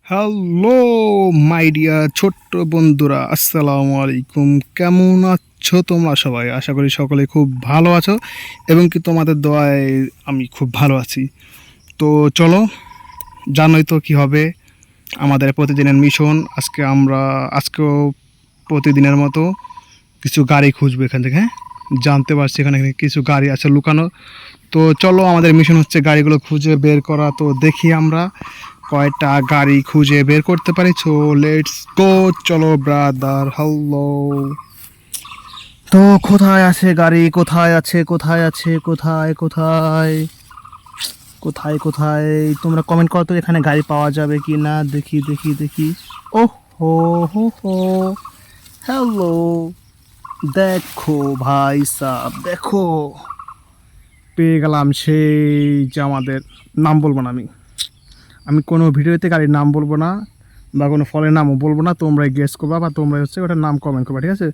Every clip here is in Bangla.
হ্যালো মাই ডিয়ার ছোট্ট বন্ধুরা, আসসালামু আলাইকুম। কেমন আছো তোমরা সবাই? আশা করি সকলে খুব ভালো আছো এবং কি তোমাদের দোয়ায় আমি খুব ভালো আছি। তো চলো, জানোই তো কী হবে আমাদের প্রতিদিনের মিশন। আজকেও প্রতিদিনের মতো কিছু গাড়ি খুঁজবো এখান থেকে। হ্যাঁ, জানতে পারছি এখানে কিছু গাড়ি আছে লুকানো। তো চলো, আমাদের মিশন হচ্ছে গাড়িগুলো খুঁজে বের করা। তো দেখি আমরা কয়টা গাড়ি খুঁজে বের করতে পারি। সো লেটস গো, চলো ব্রাদার। হ্যালো, তো কোথায় আছে গাড়ি? কোথায় আছে? কোথায় আছে? কোথায় কোথায় কোথায় কোথায়? তোমরা কমেন্ট করো তো এখানে গাড়ি পাওয়া যাবে কি না। দেখি দেখি দেখি। ও হো হো হো, হ্যালো, দেখো ভাই সাব, দেখো পেয়ে গেলাম সেই যে আমাদের, নাম বলবো না আমি কোনো ভিডিওতে গাড়ির নাম বলবো না বা কোনো ফলের নামও বলবো না। তোমরাই গেস করবা বা তোমরা হচ্ছে ওটার নাম কমেন্ট করবা, ঠিক আছে?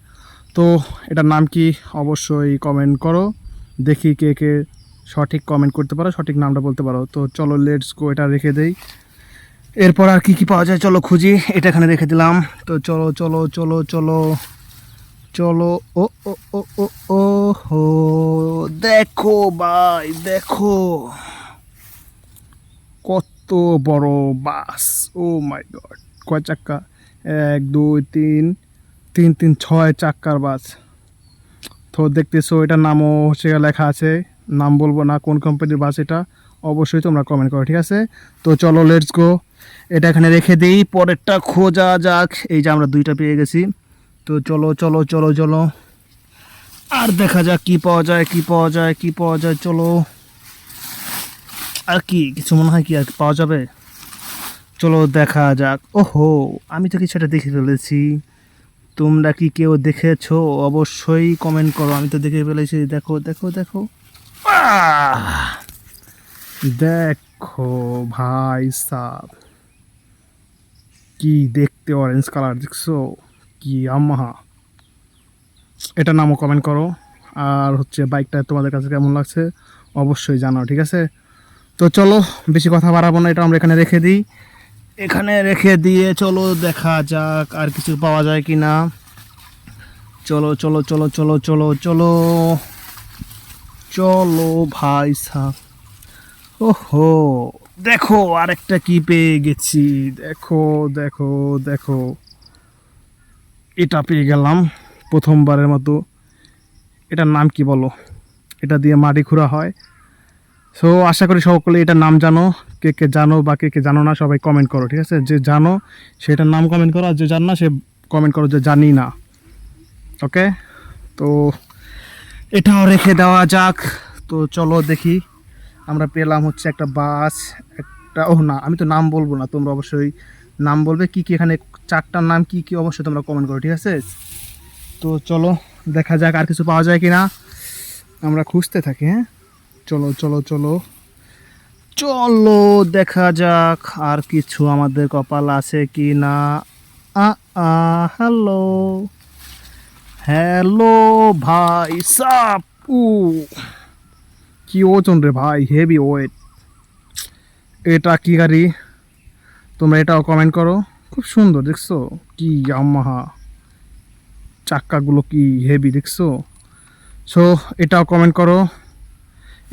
তো এটার নাম কি অবশ্যই কমেন্ট করো। দেখি কে কে সঠিক কমেন্ট করতে পারো, সঠিক নামটা বলতে পারো। তো চলো লেটস গো, এটা রেখে দেই। এরপর আর কি কি পাওয়া যায় চলো খুঁজি। এটা এখানে রেখে দিলাম। তো চলো চলো চলো চলো চলো। ও ও ও ও ও হো, দেখো ভাই দেখো কত বড় বাস। ও মাই গড, কয় চাক্কা? 1 2 3 3 3 6 চাক্কার বাস। তো দেখতেছো এটার নামও হচ্ছে লেখা আছে। নাম বলবো না কোন কোম্পানির বাস এটা, অবশ্যই তোমরা কমেন্ট করো, ঠিক আছে? তো চলো লেটস গো, এটা এখানে রেখে দিই, পরেরটা খোঁজা যাক। এই যে আমরা 2টা পেয়ে গেছি। তো চলো চলো চলো চলো, আর দেখা যাক কি পাওয়া যায়, কি পাওয়া যায়, কি পাওয়া যায়। চলো, আর কি কিছু মনে হয় কি আর পাওয়া যাবে? চলো দেখা যাক। ওহো, আমি তো কিছু একটা দেখে ফেলেছি। তোমরা কি কেউ দেখেছো? অবশ্যই কমেন্ট করো। আমি তো দেখে ফেলেছি। দেখো দেখো দেখো, আহ! দেখো ভাই সাব, কি দেখতে অরেঞ্জ কালার, দেখছো কি আমাহা। এটা নামও কমেন্ট করো। আর হচ্ছে বাইকটা তোমাদের কাছে কেমন লাগছে অবশ্যই জানাও, ঠিক আছে? তো চলো, বেশি কথা বাড়াবো না, এটা আমরা এখানে রেখে দিই। এখানে রেখে দিয়ে চলো দেখা যাক আর কিছু পাওয়া যায় কি না। চলো চলো চলো চলো চলো চলো চলো ভাই সাহ। ওহো, দেখো আরেকটা কি পেয়ে গেছি। দেখো দেখো দেখো, এটা পেয়ে গেলাম প্রথমবারের মতো। এটার নাম কি বলো? এটা দিয়ে মাটি খুঁড়া হয়। সো আশা করি সকলে এটার নাম জানো। কে কে জানো বা কে কে জানো না সবাই কমেন্ট করো, ঠিক আছে? যে জানো সেটার নাম কমেন্ট করো, আর যে জান না সে কমেন্ট করো যে জানি না। ওকে, তো এটাও রেখে দেওয়া যাক। তো চলো দেখি, আমরা পেলাম হচ্ছে একটা বাস, একটা, ও না আমি তো নাম বলবো না, তোমরা অবশ্যই নাম বলবে। কি কি এখানে 4টার নাম কি কি অবশ্যই তোমরা কমেন্ট করো, ঠিক আছে? তো চলো দেখা যাক আর কিছু পাওয়া যায় কি না, আমরা খুঁজতে থাকি। হ্যাঁ, চলো চলো চলো চলো দেখা যাক আর কিছু আমাদের কপাল আছে কি না। হ্যালো, হ্যালো ভাই সাপ। উ, কি ওজন রে ভাই, হেভি ওয়েট। এটা কি গাড়ি? তোমরা এটাও কমেন্ট করো। খুব সুন্দর, দেখছো কি ইয়ামাহা, চাক্কাগুলো কি হেভি, দেখছো? সো এটাও কমেন্ট করো।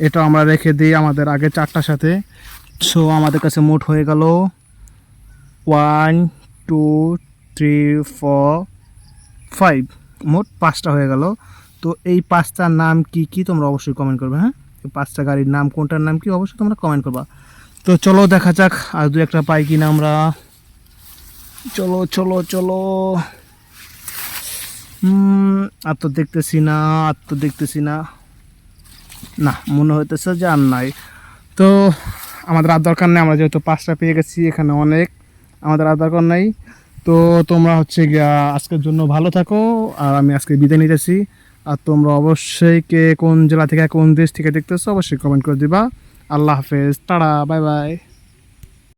এটা আমরা রেখে দিই আমাদের আগে 4টার সাথে। সো আমাদের কাছে মোট হয়ে গেল 1 2 3 4 5, মোট 5টা হয়ে গেল। তো এই 5টার নাম কি কি তোমরা অবশ্যই কমেন্ট করবে। হ্যাঁ, এই 5টা গাড়ির নাম কোনটার নাম কি অবশ্যই তোমরা কমেন্ট করবা। তো চলো দেখা যাক আর 2-1টা পাই কি না আমরা। চলো চলো চলো, আর তো দেখতেছি না, আর তো দেখতেছি না, না মনে হইতেছে যে আর নাই। তো আমাদের আর দরকার নেই, আমরা যেহেতু 5টা পেয়ে গেছি এখানে অনেক, আমাদের আর দরকার নাই। তো তোমরা হচ্ছে গিয়া আজকের জন্য ভালো থাকো, আর আমি আজকে বিদায় নিতেছি। আর তোমরা অবশ্যই কে কোন জেলা থেকে কোন দেশ থেকে দেখতেছো অবশ্যই কমেন্ট করে দিবা। আল্লাহ হাফেজ, টাটা, বাই বাই।